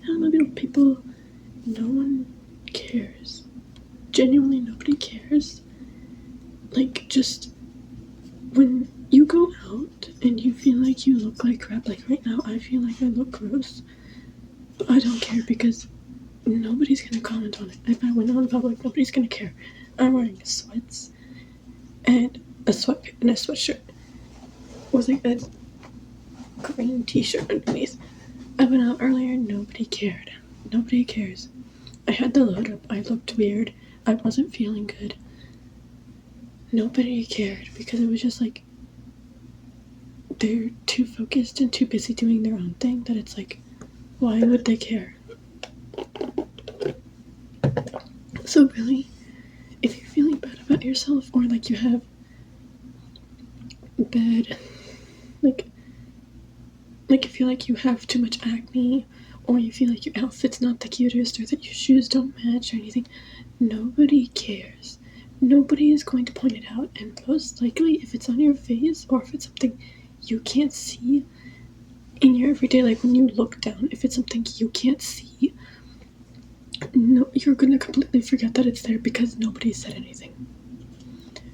How many people, no one cares. Genuinely, nobody cares. Like, just when you go out and you feel like you look like crap, like right now, I feel like I look gross. But I don't care because nobody's gonna comment on it. If I went out in public, nobody's gonna care. I'm wearing sweats and a sweatshirt with like a green t-shirt underneath. I went out earlier, nobody cared. Nobody cares. I had the load up, I looked weird, I wasn't feeling good. Nobody cared because it was just like they're too focused and too busy doing their own thing that it's like, why would they care? So really, if you're feeling bad about yourself or like you have bad, like you feel like you have too much acne or you feel like your outfit's not the cutest or that your shoes don't match or anything, nobody cares. Nobody is going to point it out, and most likely if it's on your face or if it's something you can't see in your everyday, like when you look down, if it's something you can't see, no, you're gonna completely forget that it's there because nobody said anything.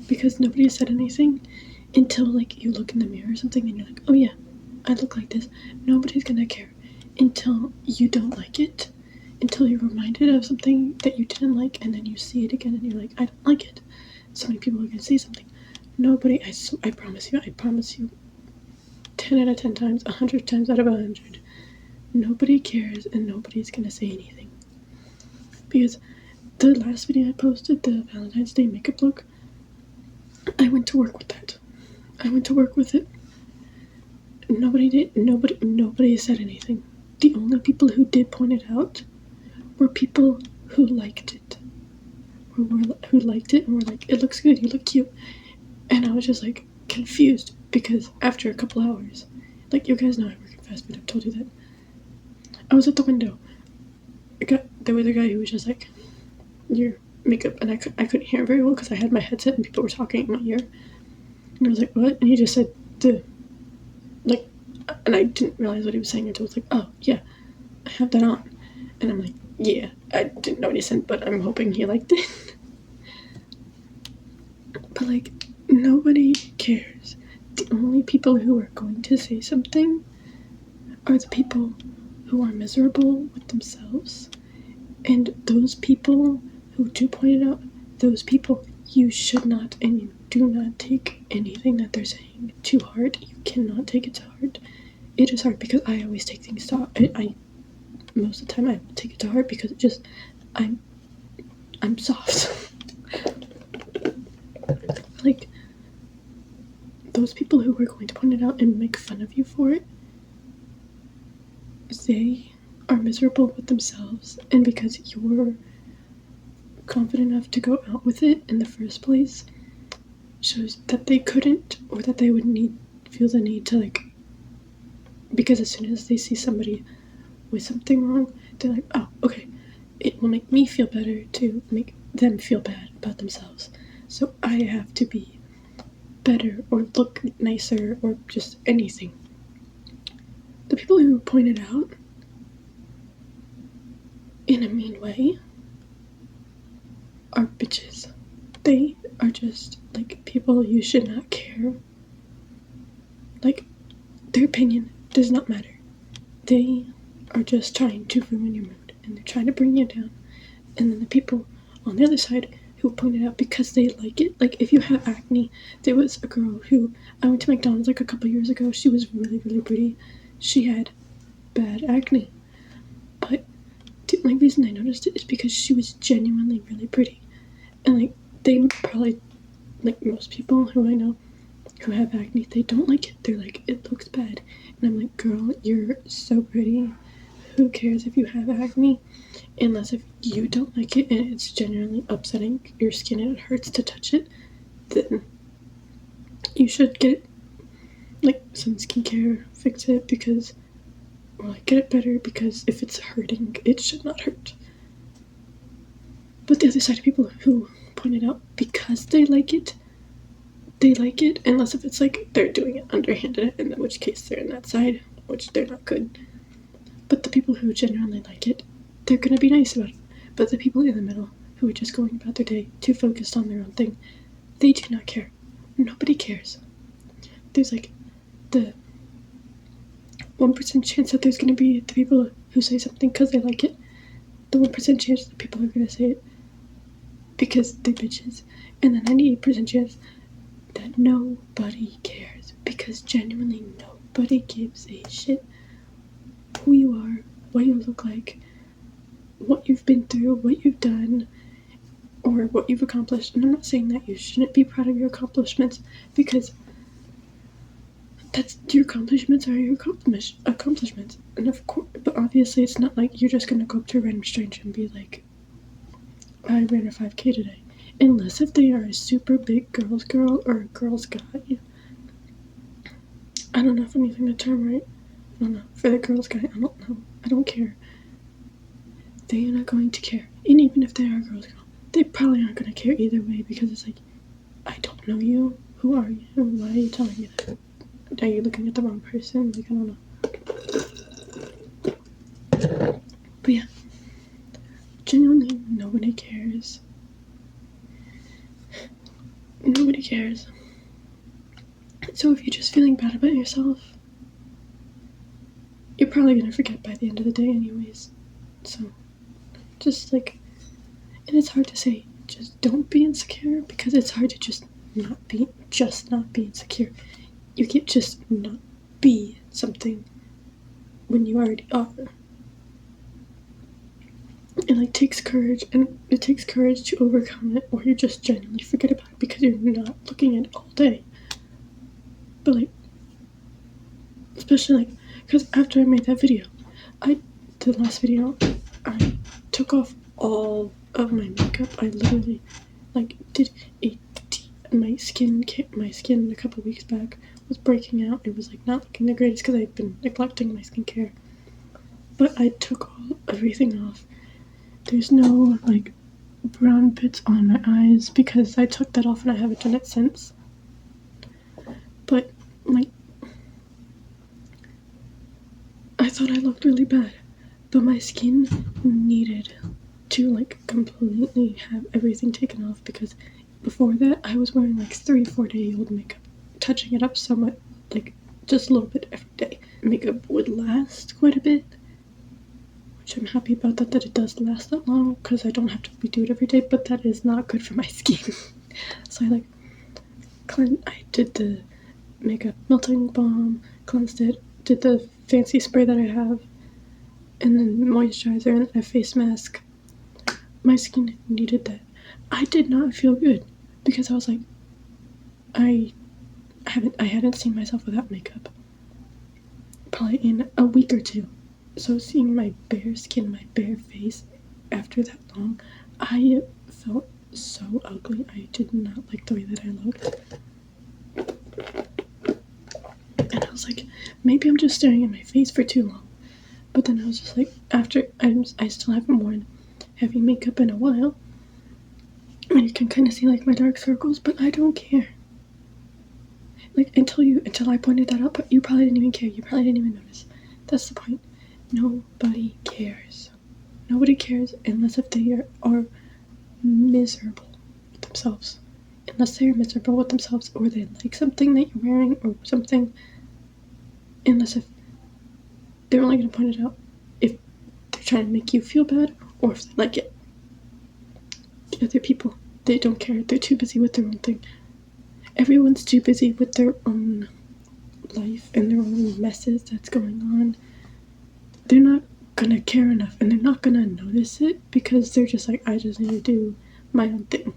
Because nobody said anything until like you look in the mirror or something and you're like, oh yeah, I look like this. Nobody's gonna care until you don't like it, until you're reminded of something that you didn't like, and then you see it again and you're like, I don't like it. So many people are gonna say something. Nobody, I promise you, 10 out of 10 times, 100 times out of 100, nobody cares and nobody's gonna say anything. Because the last video I posted, the Valentine's Day makeup look, I went to work with that. I went to work with it. Nobody said anything. The only people who did point it out were people who liked it. Who liked it and were like, it looks good, you look cute. And I was just like confused because after a couple hours, like you guys know I work in fast food, I've told you that. I was at the window. There was a guy who was just like, your makeup, and I couldn't hear him very well because I had my headset and people were talking in my ear. And I was like, what? And he just said, and I didn't realize what he was saying until I was like, oh, yeah, I have that on. And I'm like, yeah, I didn't know what he said, but I'm hoping he liked it. But, like, nobody cares. The only people who are going to say something are the people who are miserable with themselves. And those people who do point it out, those people, you should not and you do not take anything that they're saying to heart. You cannot take it to heart. It is hard because I always take things to heart. Most of the time I take it to heart because it just, I'm soft. Like, those people who are going to point it out and make fun of you for it, they are miserable with themselves, and because you're confident enough to go out with it in the first place, shows that they couldn't, or that they would feel the need to, like, because as soon as they see somebody with something wrong, they're like, oh, okay, it will make me feel better to make them feel bad about themselves. So I have to be better or look nicer or just anything. The people who point it out in a mean way are bitches. They are just, like, people you should not care. Like, their opinion does not matter. They are just trying to ruin your mood, and they're trying to bring you down. And then the people on the other side who point it out because they like it. Like, if you have acne, there was a girl who, I went to McDonald's like a couple years ago. She was really, really pretty. She had bad acne. But the only reason I noticed it is because she was genuinely really pretty. And, like, they probably, like most people who I know who have acne, they don't like it. They're like, it looks bad. And I'm like, girl, you're so pretty. Who cares if you have acne? Unless if you don't like it and it's genuinely upsetting your skin and it hurts to touch it, then you should get, like, some skincare, fix it because, or like, get it better because if it's hurting, it should not hurt. But the other side of people who point it out because they like it, unless if it's like they're doing it underhanded, in which case they're in that side, which they're not good. But the people who genuinely like it, they're gonna be nice about it. But the people in the middle, who are just going about their day, too focused on their own thing, they do not care. Nobody cares. There's like the 1% chance that there's gonna be the people who say something because they like it. The 1% chance that people are gonna say it because they're bitches. And the 98% chance that nobody cares. Because genuinely nobody gives a shit who you are, what you look like, what you've been through, what you've done, or what you've accomplished. And I'm not saying that you shouldn't be proud of your accomplishments, because that's your accomplishments are your accomplishments. And of course, but obviously it's not like you're just gonna go up to a random stranger and be like, I ran a 5K today. Unless if they are a super big girl's girl or a girl's guy. I don't know if I'm using the term right. I don't know. For the girl's guy, I don't know. I don't care. They are not going to care. And even if they are a girl's girl, they probably aren't going to care either way, because it's like, I don't know you. Who are you? Why are you telling me that? Are you looking at the wrong person? Like, I don't know. But yeah. Genuinely, nobody cares. Nobody cares. So if you're just feeling bad about yourself, you're probably going to forget by the end of the day anyways. So, just like, and it's hard to say, just don't be insecure, because it's hard to just not be insecure. You can't just not be something when you already are. It like takes courage, and it takes courage to overcome it, or you just genuinely forget about it because you're not looking at it all day. But like, especially like, because after I made that video, the last video, I took off all of my makeup. I literally like did my skin a couple weeks back was breaking out. It was like not looking the greatest because I'd been neglecting my skincare. But I took everything off. There's no like brown bits on my eyes because I took that off and I haven't done it since. But like, I thought I looked really bad, but my skin needed to like completely have everything taken off, because before that I was wearing like 3-4 day old makeup, touching it up somewhat, like just a little bit every day. Makeup would last quite a bit, which I'm happy about that it does last that long, because I don't have to redo it every day, but that is not good for my skin. So I did the makeup melting balm, cleansed it, did the fancy spray that I have, and then moisturizer and a face mask. My skin needed that. I did not feel good, because I was like, I hadn't seen myself without makeup probably in a week or two. So seeing my bare skin, my bare face after that long, I felt so ugly. I did not like the way that I looked. And I was like, maybe I'm just staring at my face for too long. But then I was just like, after I still haven't worn heavy makeup in a while, and you can kind of see like my dark circles, but I don't care. Like until I pointed that out, but you probably didn't even care. You probably didn't even notice. That's the point. Nobody cares. Nobody cares unless if they are miserable with themselves. Unless they're miserable with themselves, or they like something that you're wearing or something. Unless if they're only going to point it out if they're trying to make you feel bad, or if they like it. The other people, they don't care. They're too busy with their own thing. Everyone's too busy with their own life and their own messes that's going on. They're not gonna care enough, and they're not gonna notice it, because they're just like, I just need to do my own thing.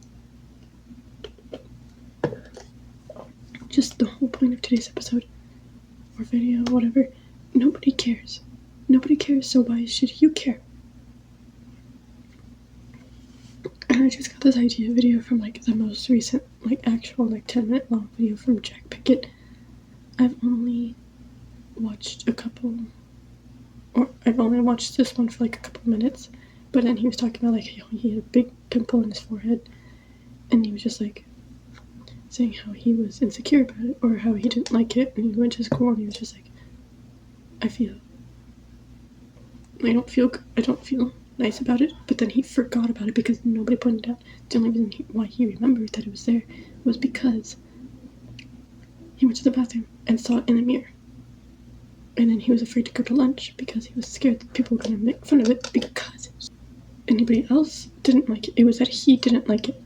Just the whole point of today's episode, or video, whatever, nobody cares. Nobody cares, so why should you care? And I just got this idea video from like the most recent, like actual like 10-minute long video from Jak Piggott. I've only watched this one for like a couple minutes, but then he was talking about like he had a big pimple in his forehead, and he was just like saying how he was insecure about it, or how he didn't like it, and he went to school and he was just like, I feel I don't feel nice about it. But then he forgot about it because nobody pointed out. The only reason why he remembered that it was there was because he went to the bathroom and saw it in the mirror. And then he was afraid to go to lunch because he was scared that people were going to make fun of it because anybody else didn't like it. It was that he didn't like it.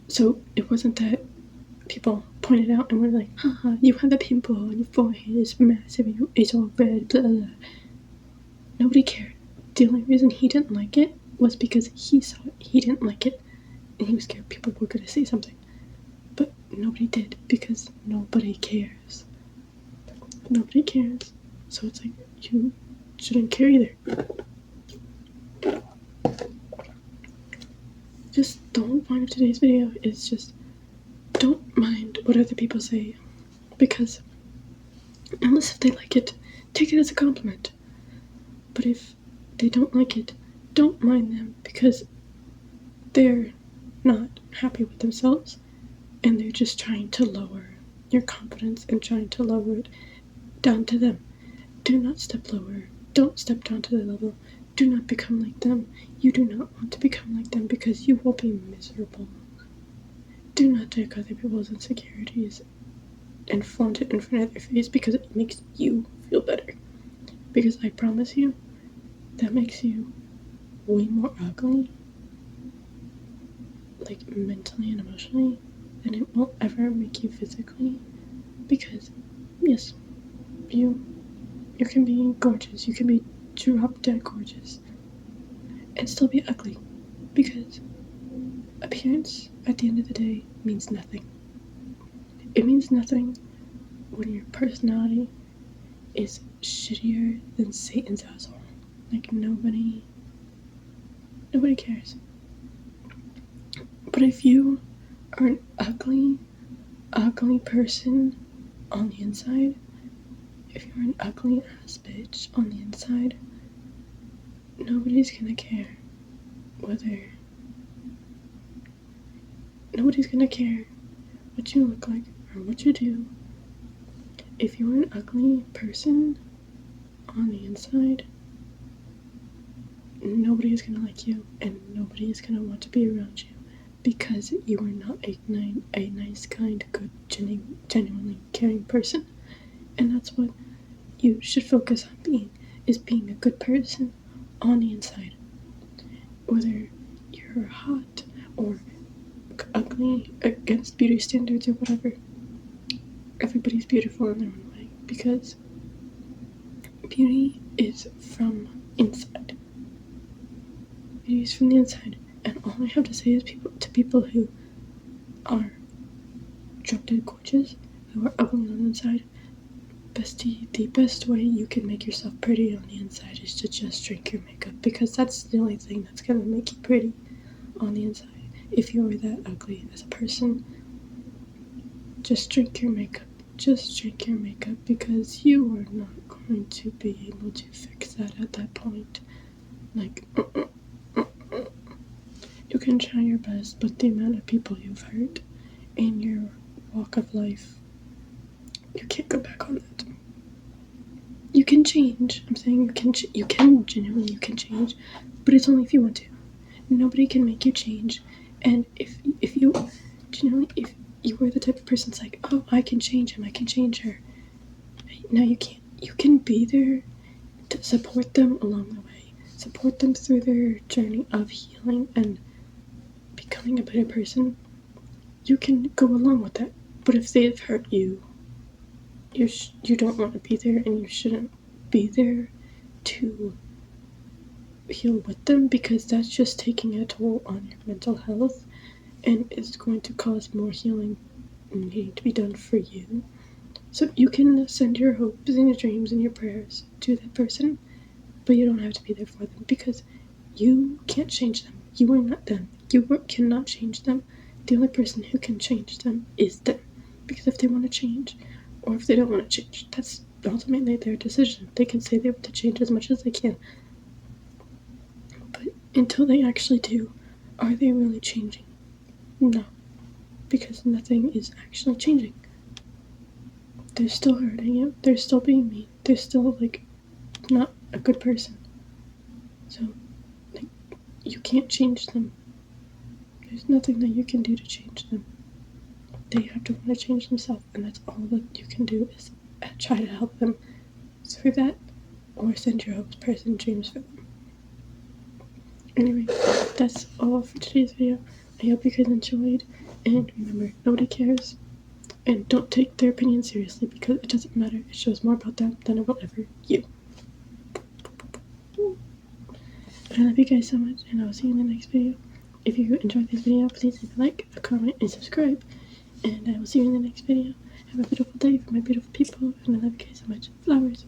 So it wasn't that people pointed out and were like, haha, you have a pimple on your forehead, it's massive, it's all red, blah, blah. Nobody cared. The only reason he didn't like it was because he saw it, he didn't like it, and he was scared people were going to say something. But nobody did because nobody cares. Nobody cares. So it's like, you shouldn't care either. Just the whole point of today's video is just don't mind what other people say, because unless if they like it, take it as a compliment. But if they don't like it, don't mind them, because they're not happy with themselves and they're just trying to lower your confidence and trying to lower it down to them. Do not step lower. Don't step down to their level. Do not become like them. You do not want to become like them because you will be miserable. Do not take other people's insecurities and flaunt it in front of their face because it makes you feel better. Because I promise you, that makes you way more ugly, like mentally and emotionally, than it will ever make you physically. Because, yes, you can be gorgeous, you can be drop dead gorgeous, and still be ugly. Because appearance, at the end of the day, means nothing. It means nothing when your personality is shittier than Satan's asshole. Like, nobody cares. But if you are an ugly person on the inside, if you're an ugly ass bitch on the inside, nobody's gonna care what you look like or what you do. If you're an ugly person on the inside, nobody is gonna like you and nobody is gonna want to be around you because you are not a nice, kind, good, genuinely caring person. And that's what you should focus on being, is being a good person on the inside. Whether you're hot or ugly against beauty standards or whatever, everybody's beautiful in their own way, because beauty is from inside. Beauty is from the inside. And all I have to say is to people who are drop dead gorgeous, who are ugly on the inside, bestie, the best way you can make yourself pretty on the inside is to just drink your makeup, because that's the only thing that's gonna make you pretty on the inside. If you are that ugly as a person, just drink your makeup. Just drink your makeup, because you are not going to be able to fix that at that point. Like, you can try your best, but the amount of people you've hurt in your walk of life, you can't go back on that. You can change. I'm saying you can genuinely change, but it's only if you want to. Nobody can make you change. And if you were the type of person that's like, oh, I can change him, I can change her. No, you can't. You can be there to support them along the way. Support them through their journey of healing and becoming a better person. You can go along with that. But if they've hurt you, you don't want to be there, and you shouldn't be there to heal with them, because that's just taking a toll on your mental health, and it's going to cause more healing needing to be done for you. So you can send your hopes and your dreams and your prayers to that person, but you don't have to be there for them, because you can't change them. You are not them. You cannot change them. The only person who can change them is them, because if they want to change, or if they don't want to change, that's ultimately their decision. They can say they want to change as much as they can, but until they actually do, are they really changing? No, because nothing is actually changing. They're still hurting you. They're still being mean. They're still, like, not a good person. So, like, you can't change them. There's nothing that you can do to change them. They have to want to change themselves, and that's all that you can do is try to help them through that, or send your hopes, prayers, and dreams for them. Anyway, that's all for today's video. I hope you guys enjoyed, and remember, nobody cares, and don't take their opinion seriously because it doesn't matter. It shows more about them than it will ever you. I love you guys so much, and I will see you in the next video. If you enjoyed this video, please leave a like, a comment, and subscribe. And I will see you in the next video. Have a beautiful day for my beautiful people, and I love you guys so much. Flowers.